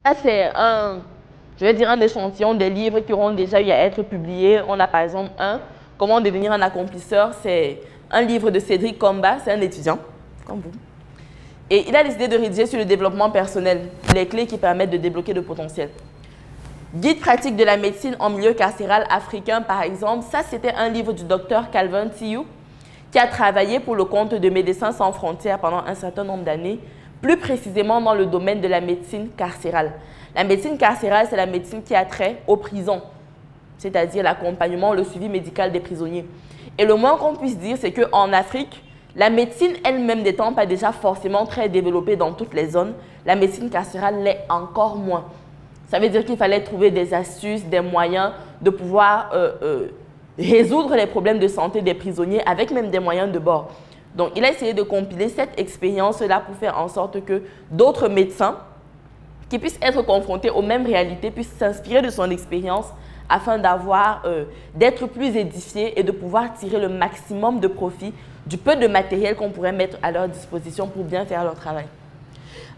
Ça, c'est je vais dire un échantillon des livres qui auront déjà eu à être publiés. On a par exemple Comment devenir un accomplisseur. C'est un livre de Cédric Comba, c'est un étudiant, comme vous. Et il a décidé de rédiger sur le développement personnel, les clés qui permettent de débloquer le potentiel. Guide pratique de la médecine en milieu carcéral africain, par exemple. Ça, c'était un livre du docteur Calvin Tiyou, qui a travaillé pour le compte de Médecins sans frontières pendant un certain nombre d'années, plus précisément dans le domaine de la médecine carcérale. La médecine carcérale, c'est la médecine qui a trait aux prisons, c'est-à-dire l'accompagnement, le suivi médical des prisonniers. Et le moins qu'on puisse dire, c'est qu'en Afrique, la médecine elle-même n'étant pas déjà forcément très développée dans toutes les zones, la médecine carcérale l'est encore moins. Ça veut dire qu'il fallait trouver des astuces, des moyens de pouvoir résoudre les problèmes de santé des prisonniers avec même des moyens de bord. Donc, il a essayé de compiler cette expérience-là pour faire en sorte que d'autres médecins qui puissent être confrontés aux mêmes réalités puissent s'inspirer de son expérience afin d'être plus édifiés et de pouvoir tirer le maximum de profit du peu de matériel qu'on pourrait mettre à leur disposition pour bien faire leur travail.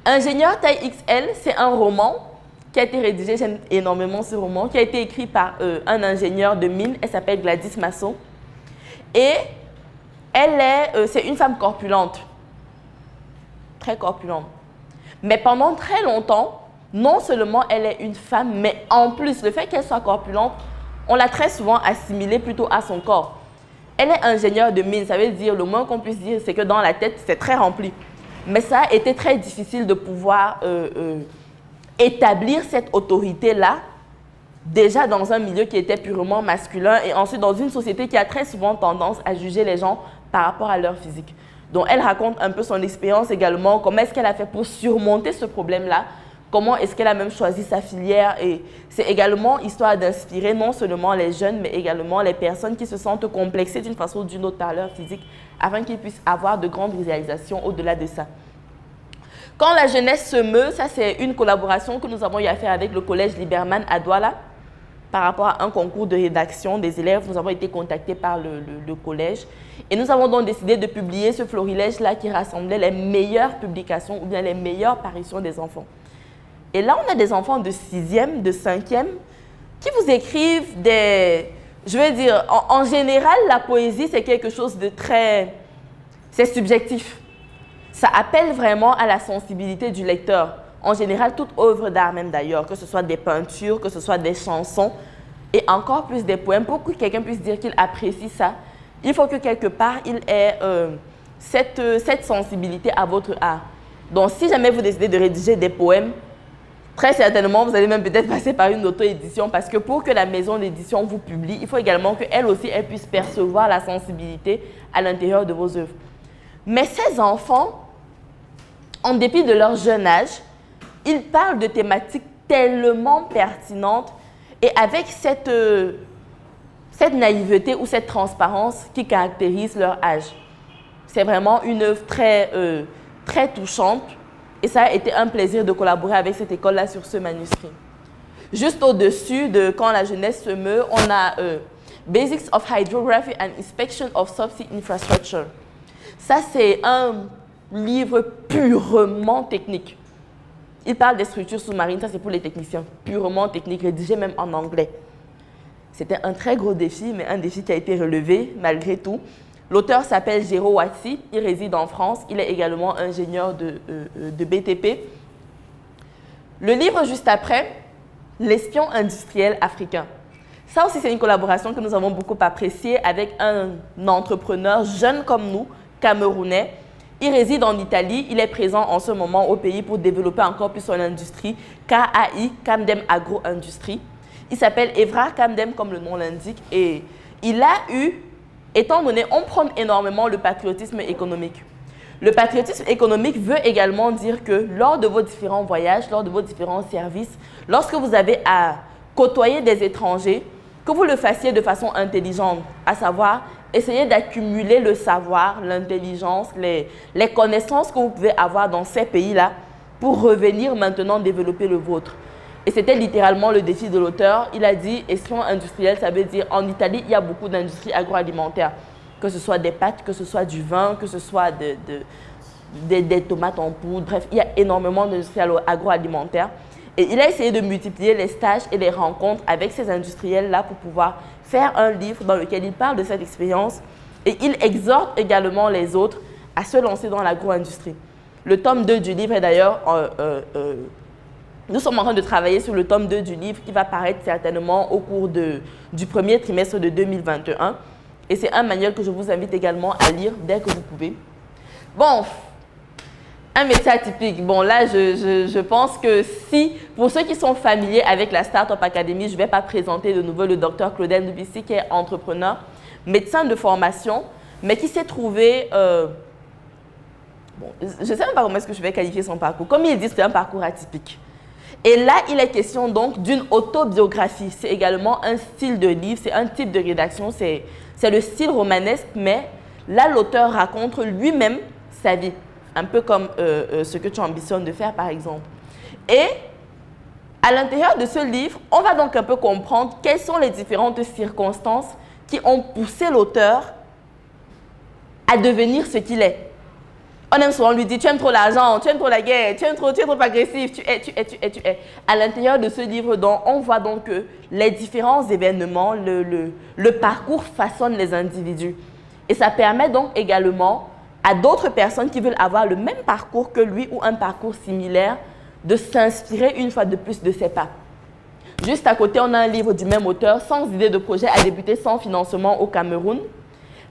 Ingénieur taille XL, c'est un roman qui a été rédigé, j'aime énormément ce roman, qui a été écrit par un ingénieur de mine, elle s'appelle Gladys Masso. Et c'est une femme corpulente, très corpulente. Mais pendant très longtemps, non seulement elle est une femme, mais en plus, le fait qu'elle soit corpulente, on l'a très souvent assimilée plutôt à son corps. Elle est ingénieure de mine, ça veut dire, le moins qu'on puisse dire, c'est que dans la tête, c'est très rempli. Mais ça a été très difficile de pouvoir établir cette autorité-là, déjà dans un milieu qui était purement masculin et ensuite dans une société qui a très souvent tendance à juger les gens par rapport à leur physique. Donc, elle raconte un peu son expérience également, comment est-ce qu'elle a fait pour surmonter ce problème-là, comment est-ce qu'elle a même choisi sa filière. Et c'est également histoire d'inspirer non seulement les jeunes, mais également les personnes qui se sentent complexées d'une façon ou d'une autre par leur physique, afin qu'ils puissent avoir de grandes réalisations au-delà de ça. Quand la jeunesse se meut, ça c'est une collaboration que nous avons eu à faire avec le collège Liberman à Douala par rapport à un concours de rédaction des élèves. Nous avons été contactés par le collège et nous avons donc décidé de publier ce florilège-là qui rassemblait les meilleures publications ou bien les meilleures parutions des enfants. Et là, on a des enfants de 6e, de 5e qui vous écrivent des... Je veux dire, en général, la poésie, c'est quelque chose de très... C'est subjectif. Ça appelle vraiment à la sensibilité du lecteur. En général, toute œuvre d'art même d'ailleurs, que ce soit des peintures, que ce soit des chansons, et encore plus des poèmes, pour que quelqu'un puisse dire qu'il apprécie ça, il faut que quelque part, il ait cette sensibilité à votre art. Donc, si jamais vous décidez de rédiger des poèmes, très certainement, vous allez même peut-être passer par une auto-édition parce que pour que la maison d'édition vous publie, il faut également qu'elle aussi, elle puisse percevoir la sensibilité à l'intérieur de vos œuvres. Mais ces enfants, en dépit de leur jeune âge, ils parlent de thématiques tellement pertinentes et avec cette naïveté ou cette transparence qui caractérise leur âge. C'est vraiment une œuvre très touchante et ça a été un plaisir de collaborer avec cette école-là sur ce manuscrit. Juste au-dessus de Quand la jeunesse se meut, on a Basics of Hydrography and Inspection of Subsea Infrastructure. Ça, c'est un livre purement technique. Il parle des structures sous-marines, ça c'est pour les techniciens, purement technique, rédigé même en anglais. C'était un très gros défi, mais un défi qui a été relevé malgré tout. L'auteur s'appelle Géraud Watsi, il réside en France, il est également ingénieur de BTP. Le livre juste après, L'espion industriel africain. Ça aussi c'est une collaboration que nous avons beaucoup appréciée avec un entrepreneur jeune comme nous, camerounais. Il réside en Italie, il est présent en ce moment au pays pour développer encore plus son industrie, KAI, Kamdem Agro Industrie. Il s'appelle Evra Kamdem comme le nom l'indique et il a eu, étant donné, on prône énormément le patriotisme économique. Le patriotisme économique veut également dire que lors de vos différents voyages, lors de vos différents services, lorsque vous avez à côtoyer des étrangers, que vous le fassiez de façon intelligente, à savoir essayez d'accumuler le savoir, l'intelligence, les connaissances que vous pouvez avoir dans ces pays-là pour revenir maintenant développer le vôtre. Et c'était littéralement le défi de l'auteur. Il a dit, espion industriel, ça veut dire en Italie, il y a beaucoup d'industries agroalimentaires. Que ce soit des pâtes, que ce soit du vin, que ce soit des tomates en poudre. Bref, il y a énormément d'industries agroalimentaires. Et il a essayé de multiplier les stages et les rencontres avec ces industriels-là pour pouvoir faire un livre dans lequel il parle de cette expérience et il exhorte également les autres à se lancer dans l'agro-industrie. Le tome 2 du livre est d'ailleurs, nous sommes en train de travailler sur le tome 2 du livre qui va paraître certainement au cours du premier trimestre de 2021. Et c'est un manuel que je vous invite également à lire dès que vous pouvez. Bon, un métier atypique. Bon, là, je pense que si, pour ceux qui sont familiers avec la Startup Academy, je ne vais pas présenter de nouveau le docteur Claudel Dubissi, qui est entrepreneur, médecin de formation, mais qui s'est trouvé... bon, je ne sais même pas comment est-ce que je vais qualifier son parcours. Comme il dit, c'est un parcours atypique. Et là, il est question donc d'une autobiographie. C'est également un style de livre, c'est un type de rédaction, c'est le style romanesque, mais là, l'auteur raconte lui-même sa vie. Un peu comme ce que tu ambitionnes de faire, par exemple. Et à l'intérieur de ce livre, on va donc un peu comprendre quelles sont les différentes circonstances qui ont poussé l'auteur à devenir ce qu'il est. On aime souvent lui dire, tu aimes trop l'argent, tu aimes trop la guerre, tu es trop agressif, tu es. À l'intérieur de ce livre, donc, on voit donc que les différents événements, le parcours façonne les individus. Et ça permet donc également à d'autres personnes qui veulent avoir le même parcours que lui ou un parcours similaire de s'inspirer une fois de plus de ses pas. Juste à côté, on a un livre du même auteur, 100 idées de projet à débuter sans financement au Cameroun.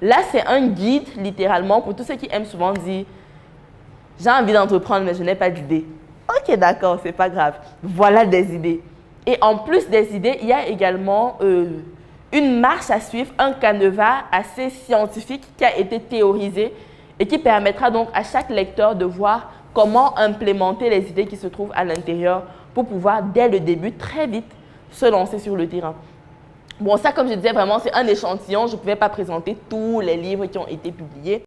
Là, c'est un guide, littéralement, pour tous ceux qui aiment souvent dire « j'ai envie d'entreprendre, mais je n'ai pas d'idée ». Ok, d'accord, c'est pas grave. Voilà des idées. Et en plus des idées, il y a également une marche à suivre, un canevas assez scientifique qui a été théorisé et qui permettra donc à chaque lecteur de voir comment implémenter les idées qui se trouvent à l'intérieur pour pouvoir, dès le début, très vite, se lancer sur le terrain. Bon, ça, comme je disais, vraiment, c'est un échantillon. Je ne pouvais pas présenter tous les livres qui ont été publiés.